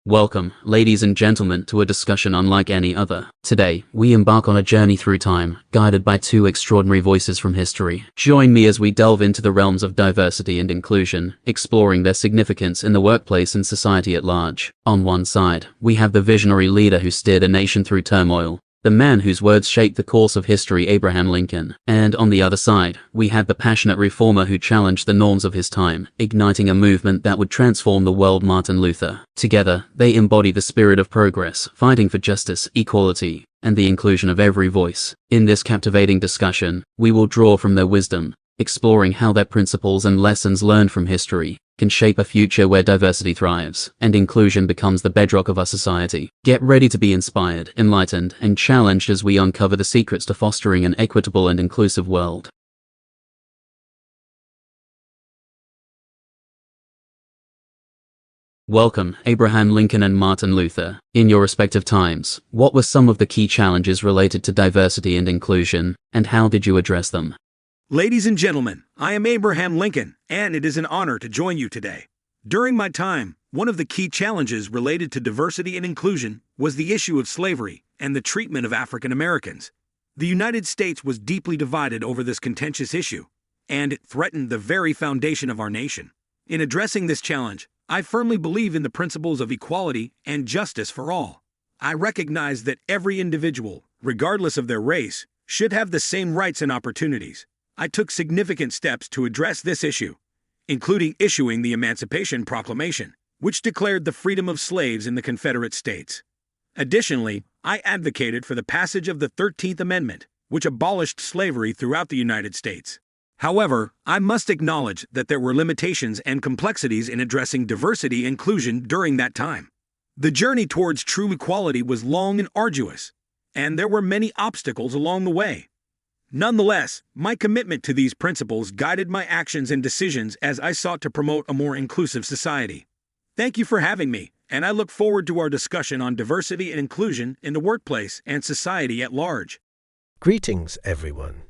Welcome, ladies and gentlemen, to a discussion unlike any other. Today, we embark on a journey through time, guided by two extraordinary voices from history. Join me as we delve into the realms of diversity and inclusion, exploring their significance in the workplace and society at large. On one side, we have the visionary leader who steered a nation through turmoil, the man whose words shaped the course of history, Abraham Lincoln. And on the other side, we have the passionate reformer who challenged the norms of his time, igniting a movement that would transform the world, Martin Luther. Together, they embody the spirit of progress, fighting for justice, equality, and the inclusion of every voice. In this captivating discussion, we will draw from their wisdom, exploring how their principles and lessons learned from history can shape a future where diversity thrives and inclusion becomes the bedrock of our society. Get ready to be inspired, enlightened, and challenged as we uncover the secrets to fostering an equitable and inclusive world. Welcome, Abraham Lincoln and Martin Luther. In your respective times, what were some of the key challenges related to diversity and inclusion, and how did you address them? Ladies and gentlemen, I am Abraham Lincoln, and it is an honor to join you today. During my time, one of the key challenges related to diversity and inclusion was the issue of slavery and the treatment of African Americans. The United States was deeply divided over this contentious issue, and it threatened the very foundation of our nation. In addressing this challenge, I firmly believe in the principles of equality and justice for all. I recognize that every individual, regardless of their race, should have the same rights and opportunities. I took significant steps to address this issue, including issuing the Emancipation Proclamation, which declared the freedom of slaves in the Confederate States. Additionally, I advocated for the passage of the 13th Amendment, which abolished slavery throughout the United States. However, I must acknowledge that there were limitations and complexities in addressing diversity and inclusion during that time. The journey towards true equality was long and arduous, and there were many obstacles along the way. Nonetheless, my commitment to these principles guided my actions and decisions as I sought to promote a more inclusive society. Thank you for having me, and I look forward to our discussion on diversity and inclusion in the workplace and society at large. Greetings, everyone.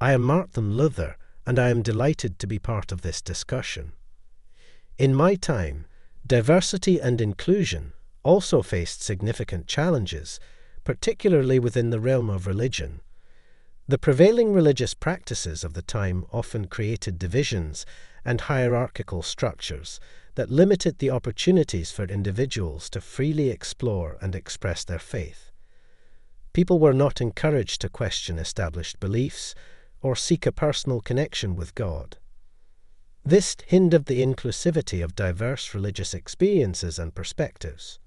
I am Martin Luther, and I am delighted to be part of this discussion. In my time, diversity and inclusion also faced significant challenges, particularly within the realm of religion. The prevailing religious practices of the time often created divisions and hierarchical structures that limited the opportunities for individuals to freely explore and express their faith. People were not encouraged to question established beliefs or seek a personal connection with God. This hindered the inclusivity of diverse religious experiences and perspectives.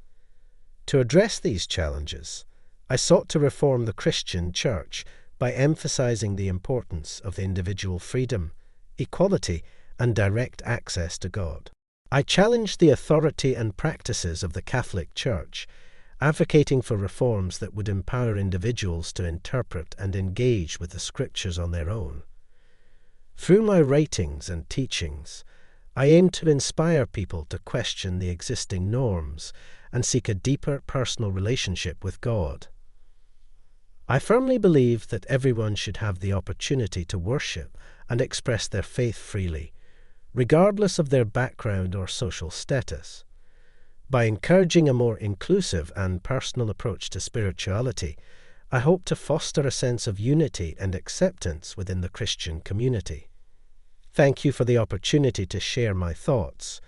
To address these challenges, I sought to reform the Christian Church by emphasizing the importance of individual freedom, equality, and direct access to God. I challenged the authority and practices of the Catholic Church, advocating for reforms that would empower individuals to interpret and engage with the Scriptures on their own. Through my writings and teachings, I aim to inspire people to question the existing norms and seek a deeper personal relationship with God. I firmly believe that everyone should have the opportunity to worship and express their faith freely, regardless of their background or social status. By encouraging a more inclusive and personal approach to spirituality, I hope to foster a sense of unity and acceptance within the Christian community. Thank you for the opportunity to share my thoughts,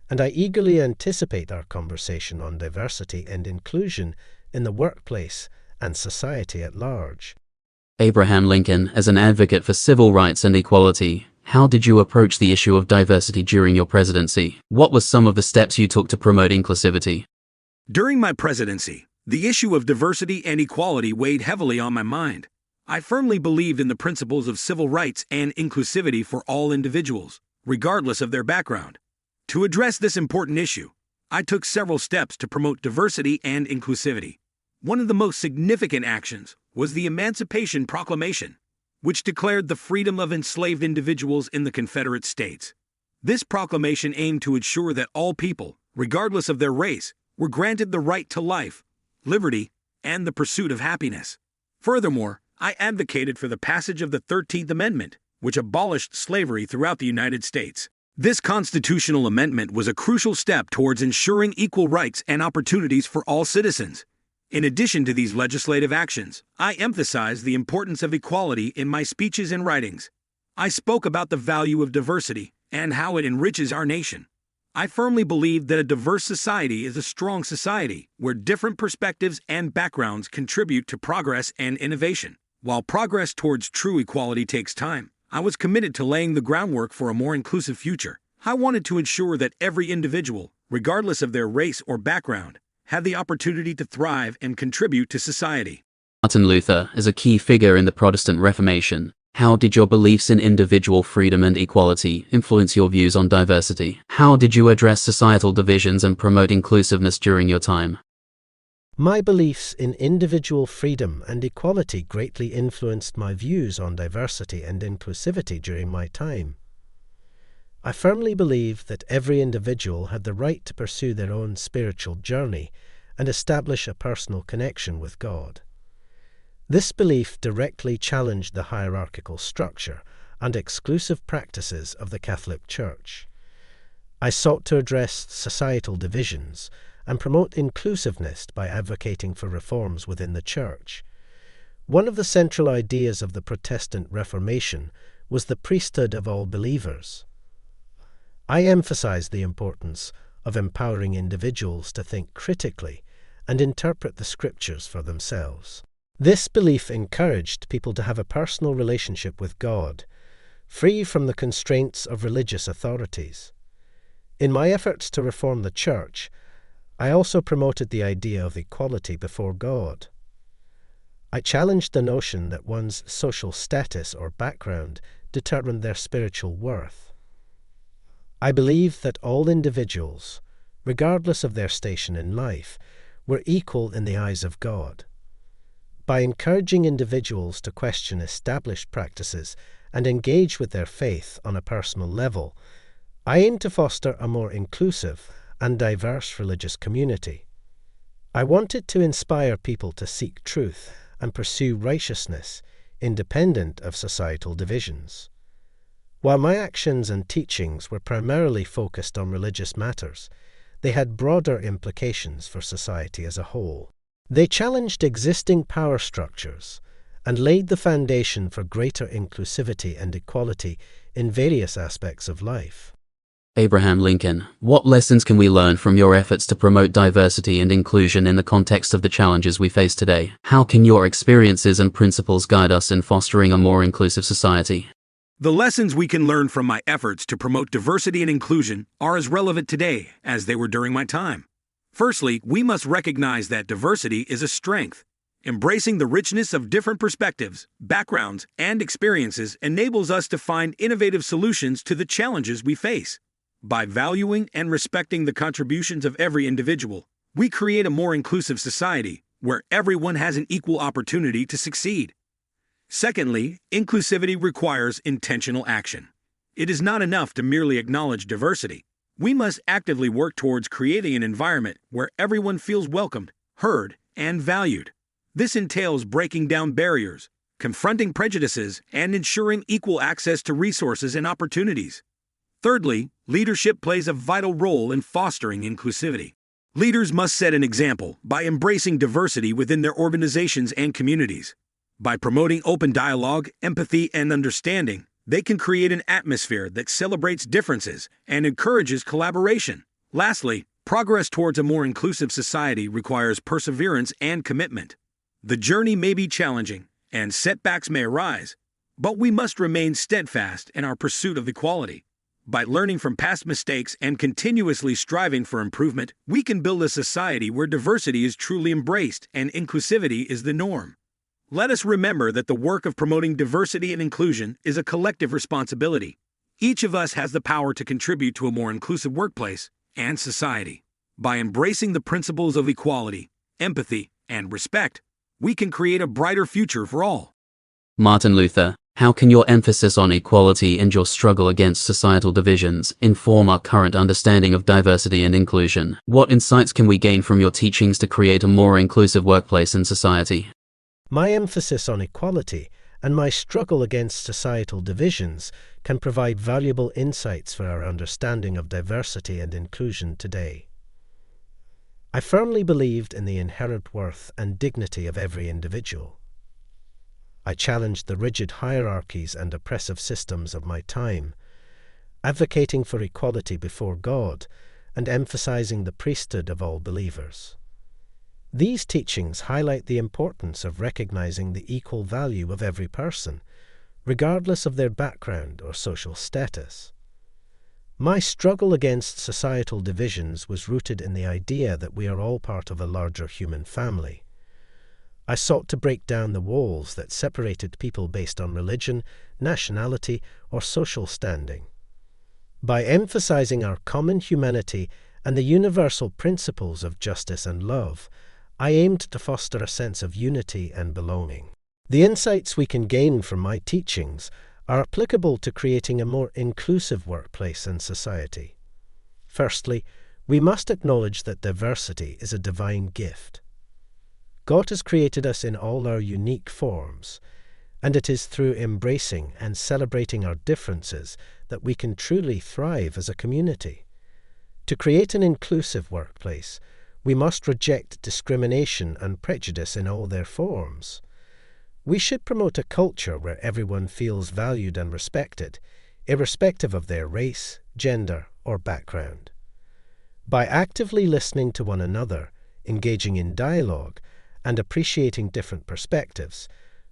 and I eagerly anticipate our conversation on diversity and inclusion in the workplace and society at large. Abraham Lincoln, as an advocate for civil rights and equality, how did you approach the issue of diversity during your presidency? What were some of the steps you took to promote inclusivity? During my presidency, the issue of diversity and equality weighed heavily on my mind. I firmly believed in the principles of civil rights and inclusivity for all individuals, regardless of their background. To address this important issue, I took several steps to promote diversity and inclusivity. One of the most significant actions was the Emancipation Proclamation, which declared the freedom of enslaved individuals in the Confederate States. This proclamation aimed to ensure that all people, regardless of their race, were granted the right to life, liberty, and the pursuit of happiness. Furthermore, I advocated for the passage of the 13th Amendment, which abolished slavery throughout the United States. This constitutional amendment was a crucial step towards ensuring equal rights and opportunities for all citizens. In addition to these legislative actions, I emphasized the importance of equality in my speeches and writings. I spoke about the value of diversity and how it enriches our nation. I firmly believe that a diverse society is a strong society where different perspectives and backgrounds contribute to progress and innovation. While progress towards true equality takes time, I was committed to laying the groundwork for a more inclusive future. I wanted to ensure that every individual, regardless of their race or background, had the opportunity to thrive and contribute to society. Martin Luther is a key figure in the Protestant Reformation. How did your beliefs in individual freedom and equality influence your views on diversity? How did you address societal divisions and promote inclusiveness during your time? My beliefs in individual freedom and equality greatly influenced my views on diversity and inclusivity during my time. I firmly believe that every individual had the right to pursue their own spiritual journey and establish a personal connection with God. This belief directly challenged the hierarchical structure and exclusive practices of the Catholic Church. I sought to address societal divisions and promote inclusiveness by advocating for reforms within the Church. One of the central ideas of the Protestant Reformation was the priesthood of all believers. I emphasized the importance of empowering individuals to think critically and interpret the Scriptures for themselves. This belief encouraged people to have a personal relationship with God, free from the constraints of religious authorities. In my efforts to reform the Church, I also promoted the idea of equality before God. I challenged the notion that one's social status or background determined their spiritual worth. I believe that all individuals, regardless of their station in life, were equal in the eyes of God. By encouraging individuals to question established practices and engage with their faith on a personal level, I aim to foster a more inclusive and diverse religious community. I wanted to inspire people to seek truth and pursue righteousness, independent of societal divisions. While my actions and teachings were primarily focused on religious matters, they had broader implications for society as a whole. They challenged existing power structures and laid the foundation for greater inclusivity and equality in various aspects of life. Abraham Lincoln, what lessons can we learn from your efforts to promote diversity and inclusion in the context of the challenges we face today? How can your experiences and principles guide us in fostering a more inclusive society? The lessons we can learn from my efforts to promote diversity and inclusion are as relevant today as they were during my time. Firstly, we must recognize that diversity is a strength. Embracing the richness of different perspectives, backgrounds, and experiences enables us to find innovative solutions to the challenges we face. By valuing and respecting the contributions of every individual, we create a more inclusive society where everyone has an equal opportunity to succeed. Secondly, inclusivity requires intentional action. It is not enough to merely acknowledge diversity. We must actively work towards creating an environment where everyone feels welcomed, heard, and valued. This entails breaking down barriers, confronting prejudices, and ensuring equal access to resources and opportunities. Thirdly, leadership plays a vital role in fostering inclusivity. Leaders must set an example by embracing diversity within their organizations and communities. By promoting open dialogue, empathy, and understanding, they can create an atmosphere that celebrates differences and encourages collaboration. Lastly, progress towards a more inclusive society requires perseverance and commitment. The journey may be challenging, and setbacks may arise, but we must remain steadfast in our pursuit of equality. By learning from past mistakes and continuously striving for improvement, we can build a society where diversity is truly embraced and inclusivity is the norm. Let us remember that the work of promoting diversity and inclusion is a collective responsibility. Each of us has the power to contribute to a more inclusive workplace and society. By embracing the principles of equality, empathy, and respect, we can create a brighter future for all. Martin Luther, how can your emphasis on equality and your struggle against societal divisions inform our current understanding of diversity and inclusion? What insights can we gain from your teachings to create a more inclusive workplace and society? My emphasis on equality and my struggle against societal divisions can provide valuable insights for our understanding of diversity and inclusion today. I firmly believed in the inherent worth and dignity of every individual. I challenged the rigid hierarchies and oppressive systems of my time, advocating for equality before God and emphasizing the priesthood of all believers. These teachings highlight the importance of recognizing the equal value of every person, regardless of their background or social status. My struggle against societal divisions was rooted in the idea that we are all part of a larger human family. I sought to break down the walls that separated people based on religion, nationality, or social standing. By emphasizing our common humanity and the universal principles of justice and love, I aimed to foster a sense of unity and belonging. The insights we can gain from my teachings are applicable to creating a more inclusive workplace and society. Firstly, we must acknowledge that diversity is a divine gift. God has created us in all our unique forms, and it is through embracing and celebrating our differences that we can truly thrive as a community. To create an inclusive workplace, we must reject discrimination and prejudice in all their forms. We should promote a culture where everyone feels valued and respected, irrespective of their race, gender, or background. By actively listening to one another, engaging in dialogue, and appreciating different perspectives,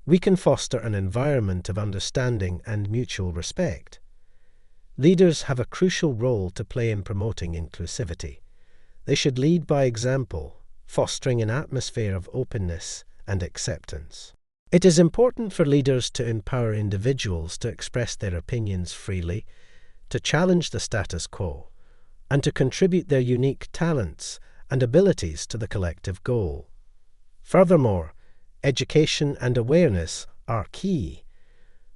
we can foster an environment of understanding and mutual respect. Leaders have a crucial role to play in promoting inclusivity. They should lead by example, fostering an atmosphere of openness and acceptance. It is important for leaders to empower individuals to express their opinions freely, to challenge the status quo, and to contribute their unique talents and abilities to the collective goal. Furthermore, education and awareness are key.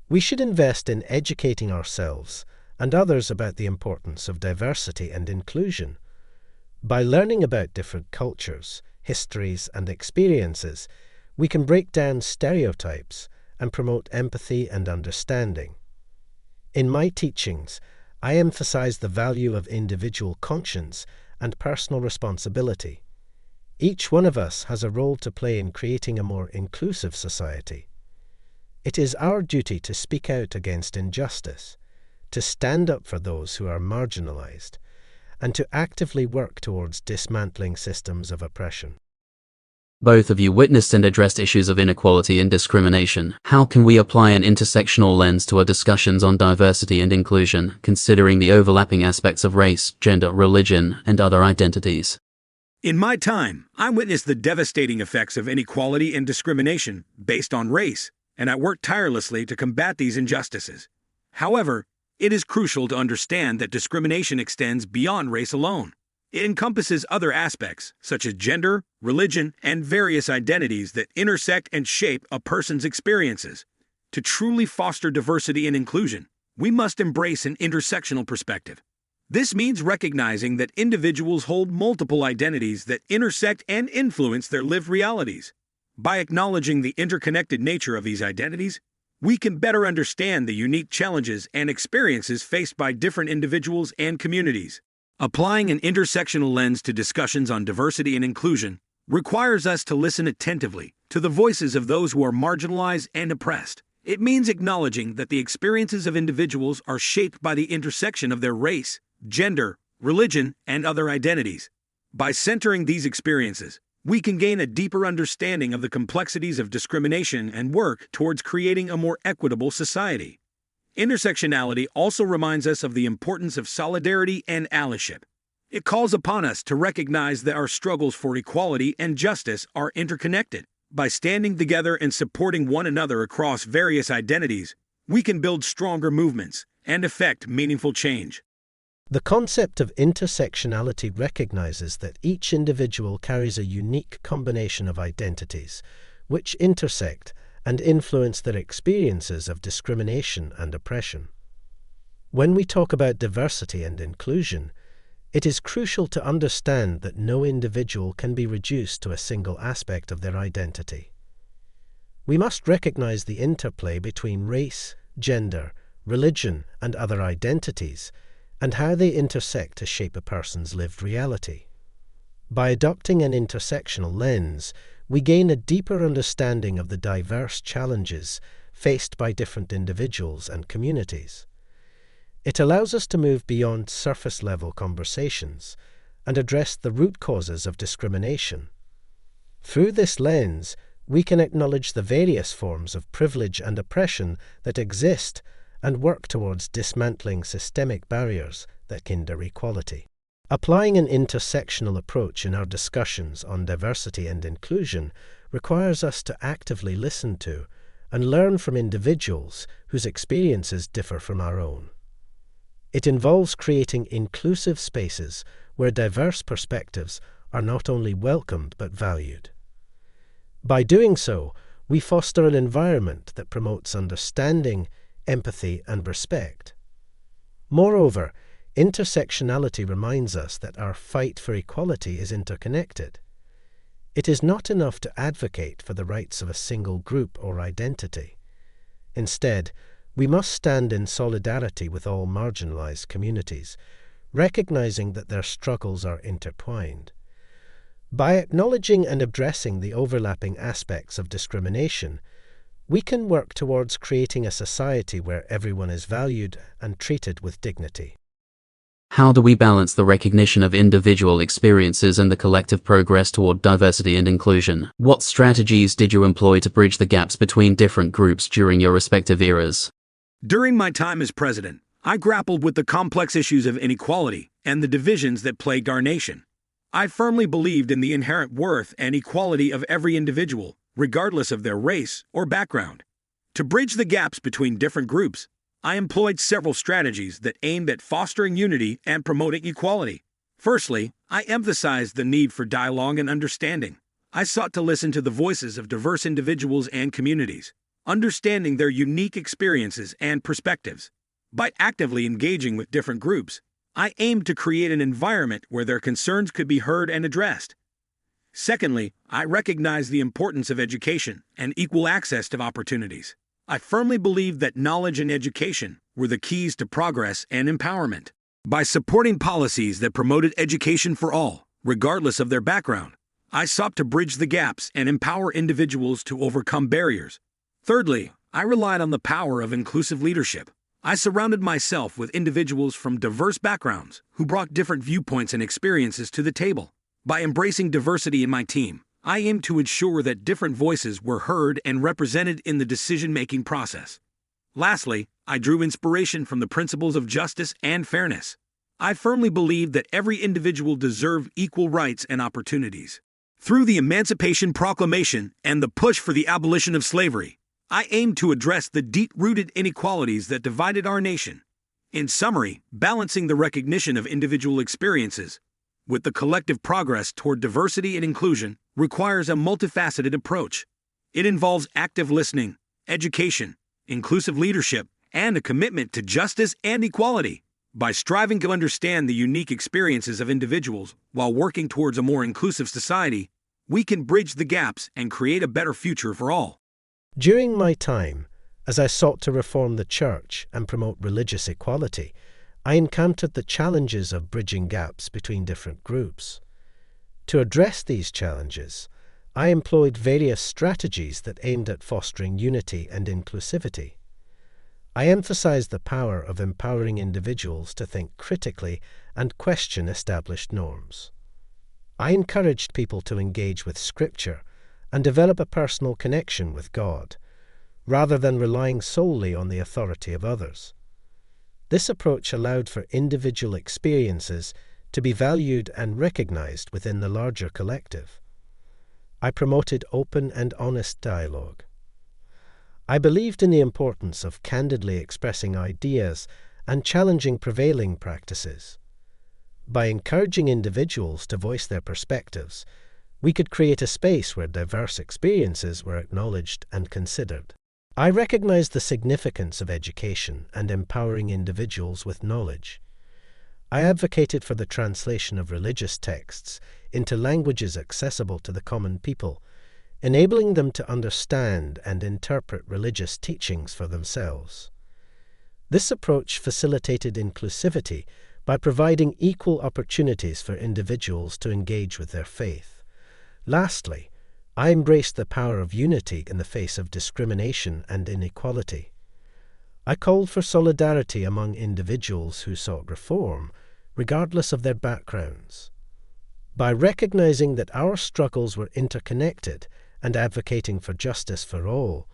We should invest in educating ourselves and others about the importance of diversity and inclusion. By learning about different cultures, histories, and experiences, we can break down stereotypes and promote empathy and understanding. In my teachings, I emphasize the value of individual conscience and personal responsibility. Each one of us has a role to play in creating a more inclusive society. It is our duty to speak out against injustice, to stand up for those who are marginalized, and to actively work towards dismantling systems of oppression. Both of you witnessed and addressed issues of inequality and discrimination. How can we apply an intersectional lens to our discussions on diversity and inclusion, considering the overlapping aspects of race, gender, religion, and other identities? In my time, I witnessed the devastating effects of inequality and discrimination based on race, and I worked tirelessly to combat these injustices. However, it is crucial to understand that discrimination extends beyond race alone. It encompasses other aspects, such as gender, religion, and various identities that intersect and shape a person's experiences. To truly foster diversity and inclusion, we must embrace an intersectional perspective. This means recognizing that individuals hold multiple identities that intersect and influence their lived realities. By acknowledging the interconnected nature of these identities, we can better understand the unique challenges and experiences faced by different individuals and communities. Applying an intersectional lens to discussions on diversity and inclusion requires us to listen attentively to the voices of those who are marginalized and oppressed. It means acknowledging that the experiences of individuals are shaped by the intersection of their race, gender, religion, and other identities. By centering these experiences, we can gain a deeper understanding of the complexities of discrimination and work towards creating a more equitable society. Intersectionality also reminds us of the importance of solidarity and allyship. It calls upon us to recognize that our struggles for equality and justice are interconnected. By standing together and supporting one another across various identities, we can build stronger movements and effect meaningful change. The concept of intersectionality recognizes that each individual carries a unique combination of identities, which intersect and influence their experiences of discrimination and oppression. When we talk about diversity and inclusion, it is crucial to understand that no individual can be reduced to a single aspect of their identity. We must recognize the interplay between race, gender, religion, and other identities, and how they intersect to shape a person's lived reality. By adopting an intersectional lens, we gain a deeper understanding of the diverse challenges faced by different individuals and communities. It allows us to move beyond surface-level conversations and address the root causes of discrimination. Through this lens, we can acknowledge the various forms of privilege and oppression that exist and work towards dismantling systemic barriers that hinder equality. Applying an intersectional approach in our discussions on diversity and inclusion requires us to actively listen to and learn from individuals whose experiences differ from our own. It involves creating inclusive spaces where diverse perspectives are not only welcomed but valued. By doing so, we foster an environment that promotes understanding, empathy, and respect. Moreover, intersectionality reminds us that our fight for equality is interconnected. It is not enough to advocate for the rights of a single group or identity. Instead, we must stand in solidarity with all marginalized communities, recognizing that their struggles are intertwined. By acknowledging and addressing the overlapping aspects of discrimination, we can work towards creating a society where everyone is valued and treated with dignity. How do we balance the recognition of individual experiences and the collective progress toward diversity and inclusion? What strategies did you employ to bridge the gaps between different groups during your respective eras? During my time as president, I grappled with the complex issues of inequality and the divisions that plagued our nation. I firmly believed in the inherent worth and equality of every individual, regardless of their race or background. To bridge the gaps between different groups, I employed several strategies that aimed at fostering unity and promoting equality. Firstly, I emphasized the need for dialogue and understanding. I sought to listen to the voices of diverse individuals and communities, understanding their unique experiences and perspectives. By actively engaging with different groups, I aimed to create an environment where their concerns could be heard and addressed. Secondly, I recognized the importance of education and equal access to opportunities. I firmly believed that knowledge and education were the keys to progress and empowerment. By supporting policies that promoted education for all, regardless of their background, I sought to bridge the gaps and empower individuals to overcome barriers. Thirdly, I relied on the power of inclusive leadership. I surrounded myself with individuals from diverse backgrounds who brought different viewpoints and experiences to the table. By embracing diversity in my team, I aimed to ensure that different voices were heard and represented in the decision-making process. Lastly, I drew inspiration from the principles of justice and fairness. I firmly believed that every individual deserved equal rights and opportunities. Through the Emancipation Proclamation and the push for the abolition of slavery, I aimed to address the deep-rooted inequalities that divided our nation. In summary, balancing the recognition of individual experiences with the collective progress toward diversity and inclusion requires a multifaceted approach. It involves active listening, education, inclusive leadership, and a commitment to justice and equality. By striving to understand the unique experiences of individuals while working towards a more inclusive society, we can bridge the gaps and create a better future for all. During my time, as I sought to reform the church and promote religious equality, I encountered the challenges of bridging gaps between different groups. To address these challenges, I employed various strategies that aimed at fostering unity and inclusivity. I emphasized the power of empowering individuals to think critically and question established norms. I encouraged people to engage with Scripture and develop a personal connection with God, rather than relying solely on the authority of others. This approach allowed for individual experiences to be valued and recognized within the larger collective. I promoted open and honest dialogue. I believed in the importance of candidly expressing ideas and challenging prevailing practices. By encouraging individuals to voice their perspectives, we could create a space where diverse experiences were acknowledged and considered. I recognized the significance of education and empowering individuals with knowledge. I advocated for the translation of religious texts into languages accessible to the common people, enabling them to understand and interpret religious teachings for themselves. This approach facilitated inclusivity by providing equal opportunities for individuals to engage with their faith. Lastly, I embraced the power of unity in the face of discrimination and inequality. I called for solidarity among individuals who sought reform, regardless of their backgrounds. By recognizing that our struggles were interconnected and advocating for justice for all,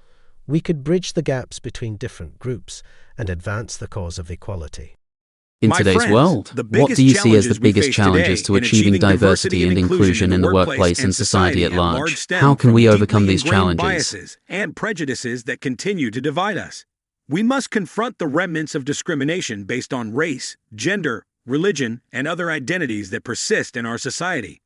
we could bridge the gaps between different groups and advance the cause of equality. In My today's friends, world, the what biggest do you see as the challenges we biggest face challenges today to in achieving achieving diversity and inclusion in the workplace and society at large? How can we overcome these challenges? Biases and prejudices that continue to divide us. We must confront the remnants of discrimination based on race, gender, religion, and other identities that persist in our society.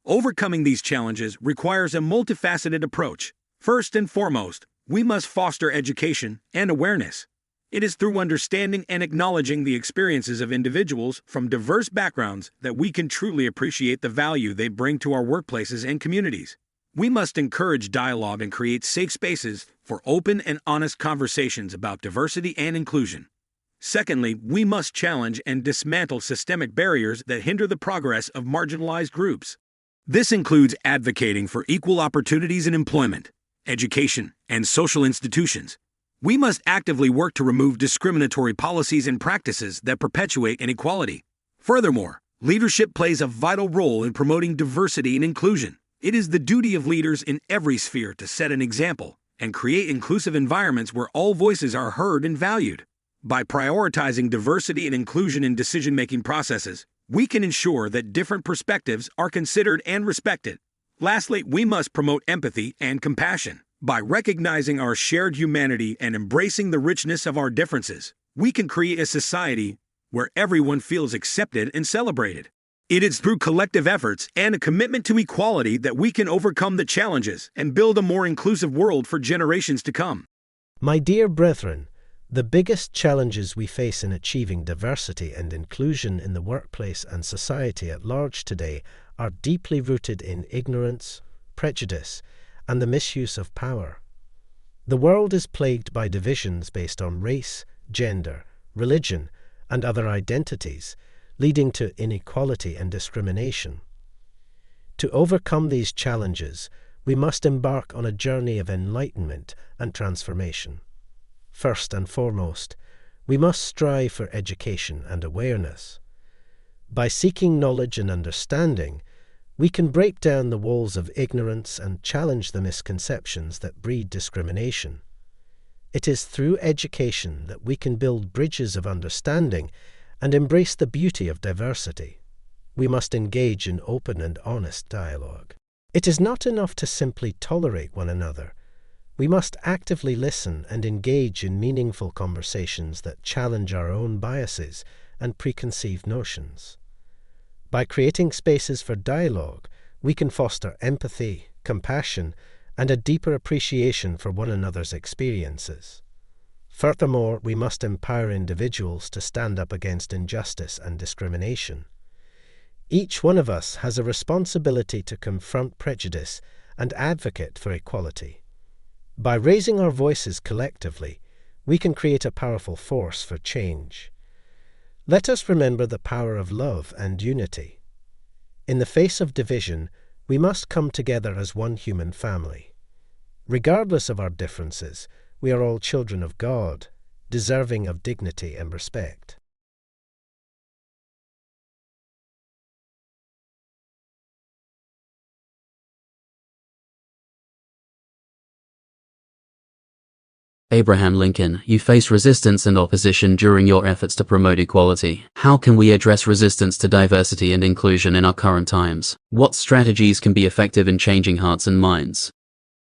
Overcoming these challenges requires a multifaceted approach. First and foremost, we must foster education and awareness. It is through understanding and acknowledging the experiences of individuals from diverse backgrounds that we can truly appreciate the value they bring to our workplaces and communities. We must encourage dialogue and create safe spaces for open and honest conversations about diversity and inclusion. Secondly, we must challenge and dismantle systemic barriers that hinder the progress of marginalized groups. This includes advocating for equal opportunities in employment, education, and social institutions. We must actively work to remove discriminatory policies and practices that perpetuate inequality. Furthermore, leadership plays a vital role in promoting diversity and inclusion. It is the duty of leaders in every sphere to set an example and create inclusive environments where all voices are heard and valued. By prioritizing diversity and inclusion in decision-making processes, we can ensure that different perspectives are considered and respected. Lastly, we must promote empathy and compassion. By recognizing our shared humanity and embracing the richness of our differences, we can create a society where everyone feels accepted and celebrated. It is through collective efforts and a commitment to equality that we can overcome the challenges and build a more inclusive world for generations to come. My dear brethren, the biggest challenges we face in achieving diversity and inclusion in the workplace and society at large today are deeply rooted in ignorance, prejudice, and the misuse of power. The world is plagued by divisions based on race, gender, religion, and other identities, leading to inequality and discrimination. To overcome these challenges, we must embark on a journey of enlightenment and transformation. First and foremost, we must strive for education and awareness. By seeking knowledge and understanding, we can break down the walls of ignorance and challenge the misconceptions that breed discrimination. It is through education that we can build bridges of understanding and embrace the beauty of diversity. We must engage in open and honest dialogue. It is not enough to simply tolerate one another. We must actively listen and engage in meaningful conversations that challenge our own biases and preconceived notions. By creating spaces for dialogue, we can foster empathy, compassion, and a deeper appreciation for one another's experiences. Furthermore, we must empower individuals to stand up against injustice and discrimination. Each one of us has a responsibility to confront prejudice and advocate for equality. By raising our voices collectively, we can create a powerful force for change. Let us remember the power of love and unity. In the face of division, we must come together as one human family. Regardless of our differences, we are all children of God, deserving of dignity and respect. Abraham Lincoln, you face resistance and opposition during your efforts to promote equality. How can we address resistance to diversity and inclusion in our current times? What strategies can be effective in changing hearts and minds?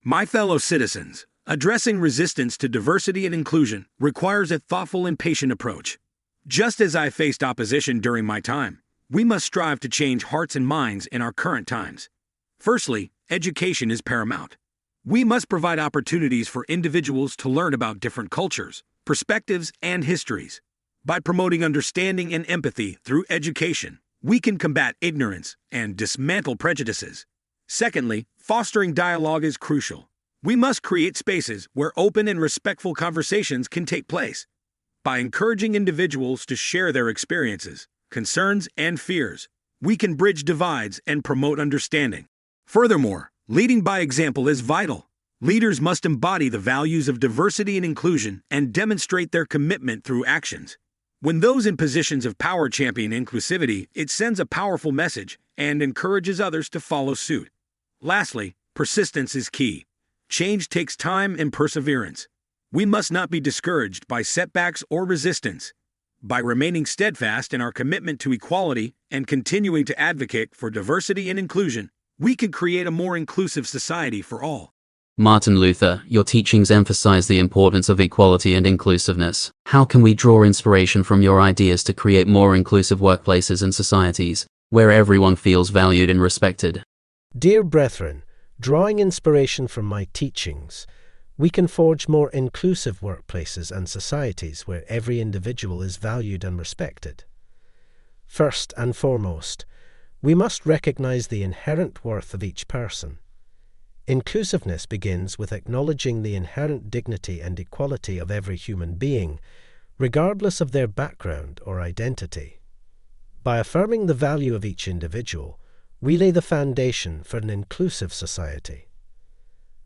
My fellow citizens, addressing resistance to diversity and inclusion requires a thoughtful and patient approach. Just as I faced opposition during my time, we must strive to change hearts and minds in our current times. Firstly, education is paramount. We must provide opportunities for individuals to learn about different cultures, perspectives, and histories. By promoting understanding and empathy through education, we can combat ignorance and dismantle prejudices. Secondly, fostering dialogue is crucial. We must create spaces where open and respectful conversations can take place. By encouraging individuals to share their experiences, concerns, and fears, we can bridge divides and promote understanding. Furthermore, leading by example is vital. Leaders must embody the values of diversity and inclusion and demonstrate their commitment through actions. When those in positions of power champion inclusivity, it sends a powerful message and encourages others to follow suit. Lastly, persistence is key. Change takes time and perseverance. We must not be discouraged by setbacks or resistance. By remaining steadfast in our commitment to equality and continuing to advocate for diversity and inclusion, we can create a more inclusive society for all. Martin Luther, your teachings emphasize the importance of equality and inclusiveness. How can we draw inspiration from your ideas to create more inclusive workplaces and societies, where everyone feels valued and respected? Dear brethren, drawing inspiration from my teachings, we can forge more inclusive workplaces and societies where every individual is valued and respected. First and foremost, we must recognize the inherent worth of each person. Inclusiveness begins with acknowledging the inherent dignity and equality of every human being, regardless of their background or identity. By affirming the value of each individual, we lay the foundation for an inclusive society.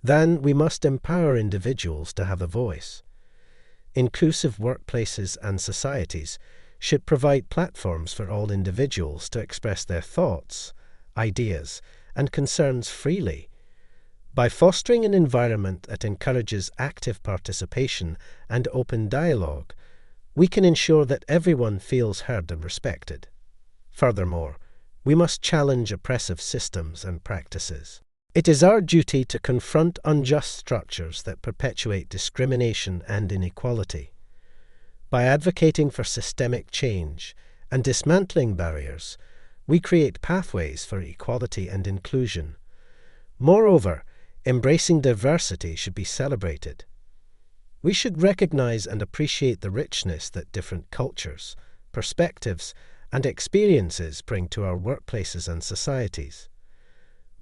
Then we must empower individuals to have a voice. Inclusive workplaces and societies should provide platforms for all individuals to express their thoughts, ideas, and concerns freely. By fostering an environment that encourages active participation and open dialogue, we can ensure that everyone feels heard and respected. Furthermore, we must challenge oppressive systems and practices. It is our duty to confront unjust structures that perpetuate discrimination and inequality. By advocating for systemic change and dismantling barriers, we create pathways for equality and inclusion. Moreover, embracing diversity should be celebrated. We should recognize and appreciate the richness that different cultures, perspectives, and experiences bring to our workplaces and societies.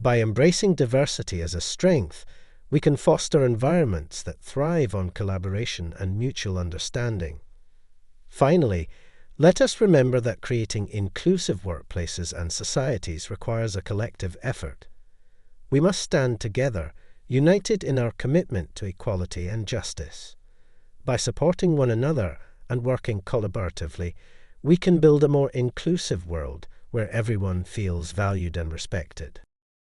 By embracing diversity as a strength, we can foster environments that thrive on collaboration and mutual understanding. Finally, let us remember that creating inclusive workplaces and societies requires a collective effort. We must stand together, united in our commitment to equality and justice. By supporting one another and working collaboratively, we can build a more inclusive world where everyone feels valued and respected.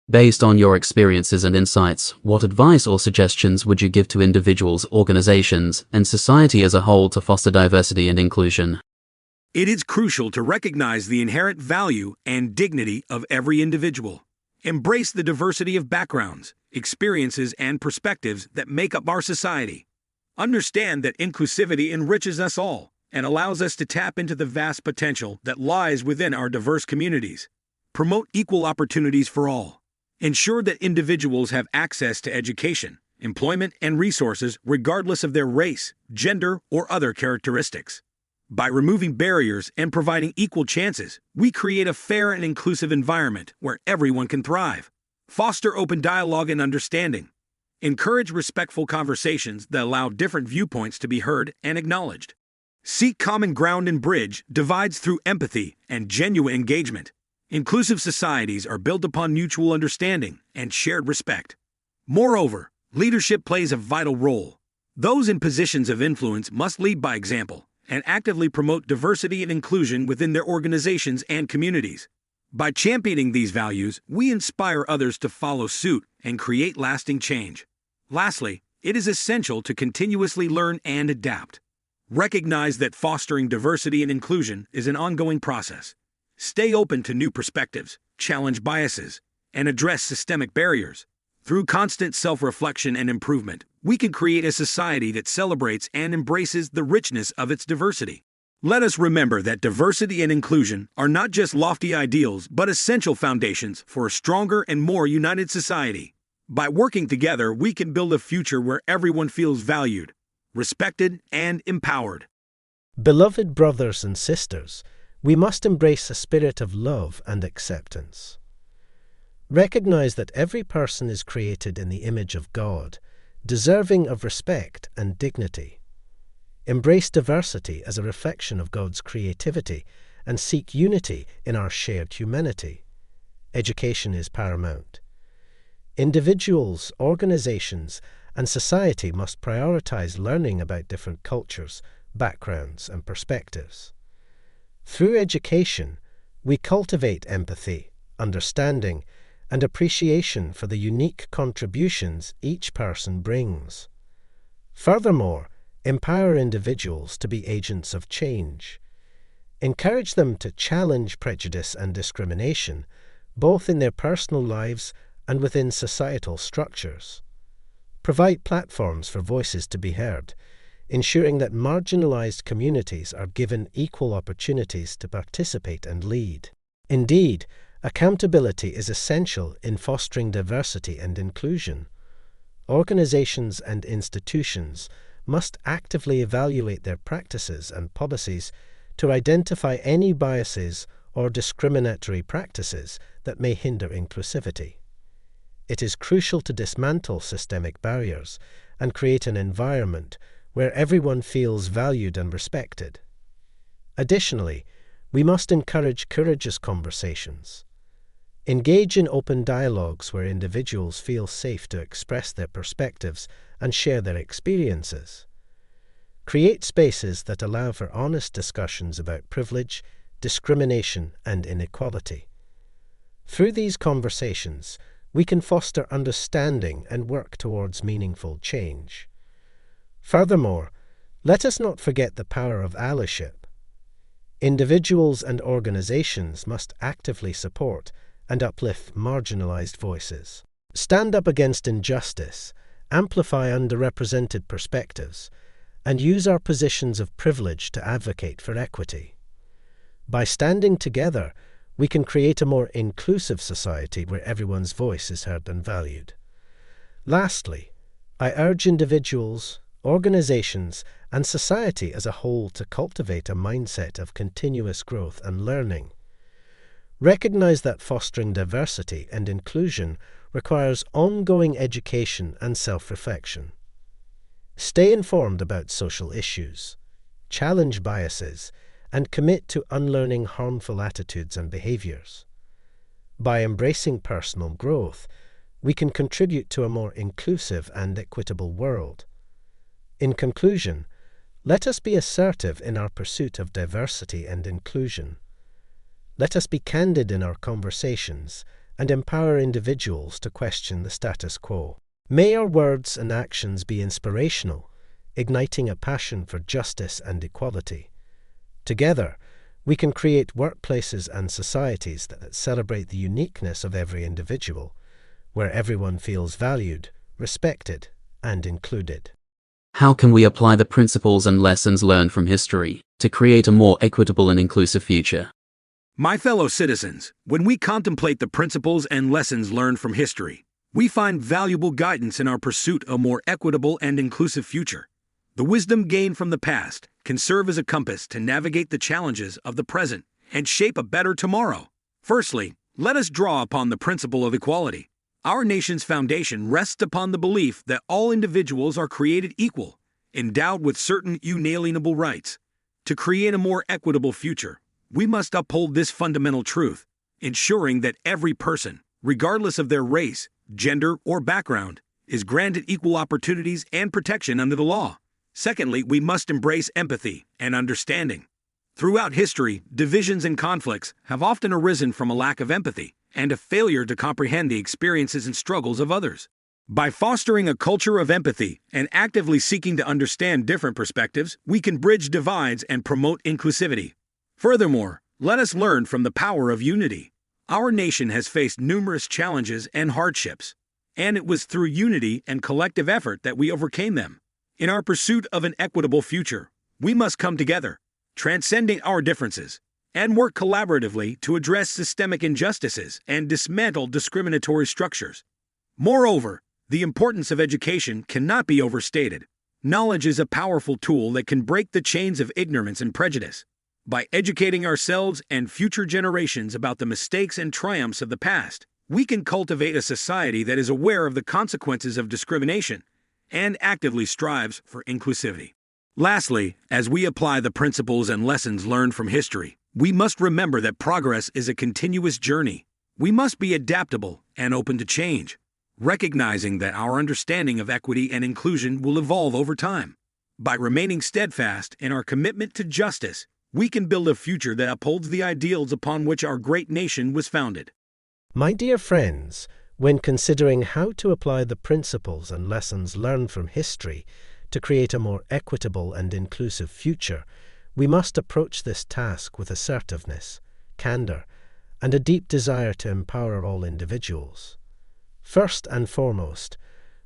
Based on your experiences and insights, what advice or suggestions would you give to individuals, organizations, and society as a whole to foster diversity and inclusion? It is crucial to recognize the inherent value and dignity of every individual. Embrace the diversity of backgrounds, experiences, and perspectives that make up our society. Understand that inclusivity enriches us all and allows us to tap into the vast potential that lies within our diverse communities. Promote equal opportunities for all. Ensure that individuals have access to education, employment, and resources regardless of their race, gender, or other characteristics. By removing barriers and providing equal chances, we create a fair and inclusive environment where everyone can thrive. Foster open dialogue and understanding. Encourage respectful conversations that allow different viewpoints to be heard and acknowledged. Seek common ground and bridge divides through empathy and genuine engagement. Inclusive societies are built upon mutual understanding and shared respect. Moreover, leadership plays a vital role. Those in positions of influence must lead by example and actively promote diversity and inclusion within their organizations and communities. By championing these values, we inspire others to follow suit and create lasting change. Lastly, it is essential to continuously learn and adapt. Recognize that fostering diversity and inclusion is an ongoing process. Stay open to new perspectives, challenge biases, and address systemic barriers. Through constant self-reflection and improvement, we can create a society that celebrates and embraces the richness of its diversity. Let us remember that diversity and inclusion are not just lofty ideals but essential foundations for a stronger and more united society. By working together, we can build a future where everyone feels valued, respected, and empowered. Beloved brothers and sisters, we must embrace a spirit of love and acceptance. Recognize that every person is created in the image of God, deserving of respect and dignity. Embrace diversity as a reflection of God's creativity and seek unity in our shared humanity. Education is paramount. Individuals, organizations, and society must prioritize learning about different cultures, backgrounds, and perspectives. Through education, we cultivate empathy, understanding, and appreciation for the unique contributions each person brings. Furthermore, empower individuals to be agents of change. Encourage them to challenge prejudice and discrimination, both in their personal lives and within societal structures. Provide platforms for voices to be heard, ensuring that marginalized communities are given equal opportunities to participate and lead. Indeed, accountability is essential in fostering diversity and inclusion. Organizations and institutions must actively evaluate their practices and policies to identify any biases or discriminatory practices that may hinder inclusivity. It is crucial to dismantle systemic barriers and create an environment where everyone feels valued and respected. Additionally, we must encourage courageous conversations. Engage in open dialogues where individuals feel safe to express their perspectives and share their experiences. Create spaces that allow for honest discussions about privilege, discrimination, and inequality. Through these conversations, we can foster understanding and work towards meaningful change. Furthermore, let us not forget the power of allyship. Individuals and organizations must actively support and uplift marginalized voices. Stand up against injustice, amplify underrepresented perspectives, and use our positions of privilege to advocate for equity. By standing together, we can create a more inclusive society where everyone's voice is heard and valued. Lastly, I urge individuals, organizations, and society as a whole to cultivate a mindset of continuous growth and learning. Recognize that fostering diversity and inclusion requires ongoing education and self-reflection. Stay informed about social issues, challenge biases, and commit to unlearning harmful attitudes and behaviors. By embracing personal growth, we can contribute to a more inclusive and equitable world. In conclusion, let us be assertive in our pursuit of diversity and inclusion. Let us be candid in our conversations and empower individuals to question the status quo. May our words and actions be inspirational, igniting a passion for justice and equality. Together, we can create workplaces and societies that celebrate the uniqueness of every individual, where everyone feels valued, respected, and included. How can we apply the principles and lessons learned from history to create a more equitable and inclusive future? My fellow citizens, when we contemplate the principles and lessons learned from history, we find valuable guidance in our pursuit of a more equitable and inclusive future. The wisdom gained from the past can serve as a compass to navigate the challenges of the present and shape a better tomorrow. Firstly, let us draw upon the principle of equality. Our nation's foundation rests upon the belief that all individuals are created equal, endowed with certain inalienable rights. To create a more equitable future, we must uphold this fundamental truth, ensuring that every person, regardless of their race, gender, or background, is granted equal opportunities and protection under the law. Secondly, we must embrace empathy and understanding. Throughout history, divisions and conflicts have often arisen from a lack of empathy and a failure to comprehend the experiences and struggles of others. By fostering a culture of empathy and actively seeking to understand different perspectives, we can bridge divides and promote inclusivity. Furthermore, let us learn from the power of unity. Our nation has faced numerous challenges and hardships, and it was through unity and collective effort that we overcame them. In our pursuit of an equitable future, we must come together, transcending our differences, and work collaboratively to address systemic injustices and dismantle discriminatory structures. Moreover, the importance of education cannot be overstated. Knowledge is a powerful tool that can break the chains of ignorance and prejudice. By educating ourselves and future generations about the mistakes and triumphs of the past, we can cultivate a society that is aware of the consequences of discrimination and actively strives for inclusivity. Lastly, as we apply the principles and lessons learned from history, we must remember that progress is a continuous journey. We must be adaptable and open to change, recognizing that our understanding of equity and inclusion will evolve over time. By remaining steadfast in our commitment to justice, we can build a future that upholds the ideals upon which our great nation was founded. My dear friends, when considering how to apply the principles and lessons learned from history to create a more equitable and inclusive future, we must approach this task with assertiveness, candor, and a deep desire to empower all individuals. First and foremost,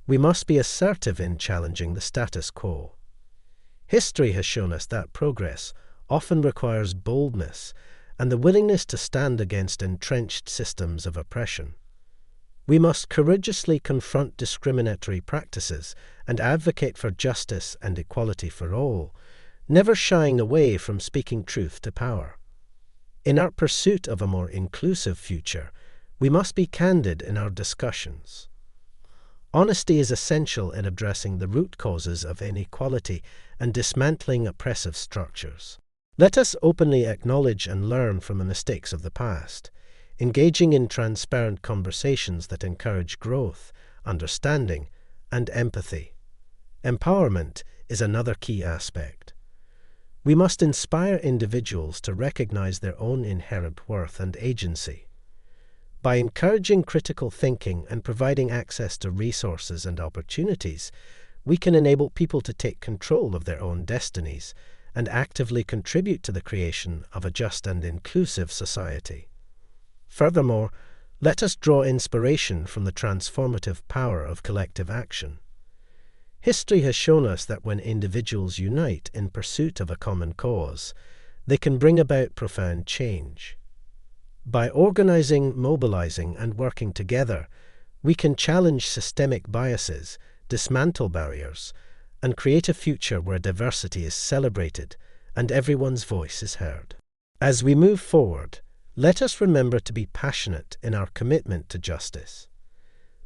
we must be assertive in challenging the status quo. History has shown us that progress often requires boldness and the willingness to stand against entrenched systems of oppression. We must courageously confront discriminatory practices and advocate for justice and equality for all, never shying away from speaking truth to power. In our pursuit of a more inclusive future, we must be candid in our discussions. Honesty is essential in addressing the root causes of inequality and dismantling oppressive structures. Let us openly acknowledge and learn from the mistakes of the past, engaging in transparent conversations that encourage growth, understanding, and empathy. Empowerment is another key aspect. We must inspire individuals to recognize their own inherent worth and agency. By encouraging critical thinking and providing access to resources and opportunities, we can enable people to take control of their own destinies and actively contribute to the creation of a just and inclusive society. Furthermore, let us draw inspiration from the transformative power of collective action. History has shown us that when individuals unite in pursuit of a common cause, they can bring about profound change. By organizing, mobilizing, and working together, we can challenge systemic biases, dismantle barriers, and create a future where diversity is celebrated and everyone's voice is heard. As we move forward, let us remember to be passionate in our commitment to justice.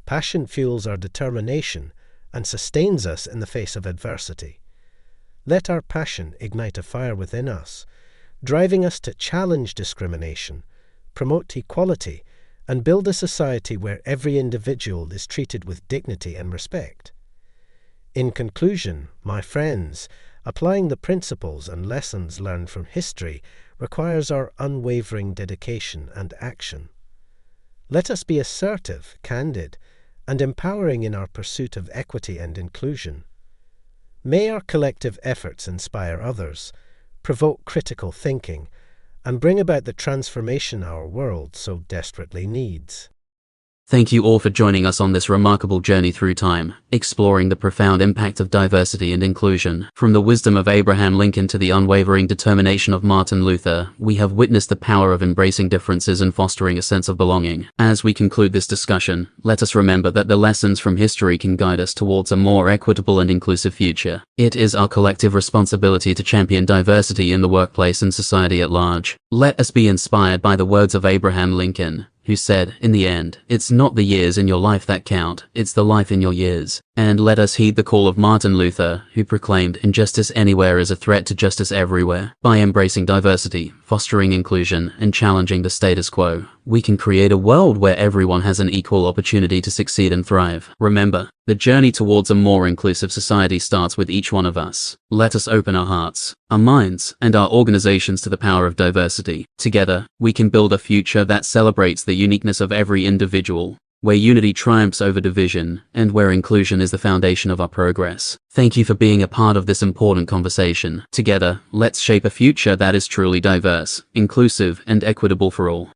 Passion fuels our determination and sustains us in the face of adversity. Let our passion ignite a fire within us, driving us to challenge discrimination, promote equality, and build a society where every individual is treated with dignity and respect. In conclusion, my friends, applying the principles and lessons learned from history requires our unwavering dedication and action. Let us be assertive, candid, and empowering in our pursuit of equity and inclusion. May our collective efforts inspire others, provoke critical thinking, and bring about the transformation our world so desperately needs. Thank you all for joining us on this remarkable journey through time, exploring the profound impact of diversity and inclusion. From the wisdom of Abraham Lincoln to the unwavering determination of Martin Luther, we have witnessed the power of embracing differences and fostering a sense of belonging. As we conclude this discussion, let us remember that the lessons from history can guide us towards a more equitable and inclusive future. It is our collective responsibility to champion diversity in the workplace and society at large. Let us be inspired by the words of Abraham Lincoln, who said, "In the end, it's not the years in your life that count, it's the life in your years." And let us heed the call of Martin Luther, who proclaimed, "Injustice anywhere is a threat to justice everywhere." By embracing diversity, fostering inclusion, and challenging the status quo, we can create a world where everyone has an equal opportunity to succeed and thrive. Remember, the journey towards a more inclusive society starts with each one of us. Let us open our hearts, our minds, and our organizations to the power of diversity. Together, we can build a future that celebrates the uniqueness of every individual, where unity triumphs over division, and where inclusion is the foundation of our progress. Thank you for being a part of this important conversation. Together, let's shape a future that is truly diverse, inclusive, and equitable for all.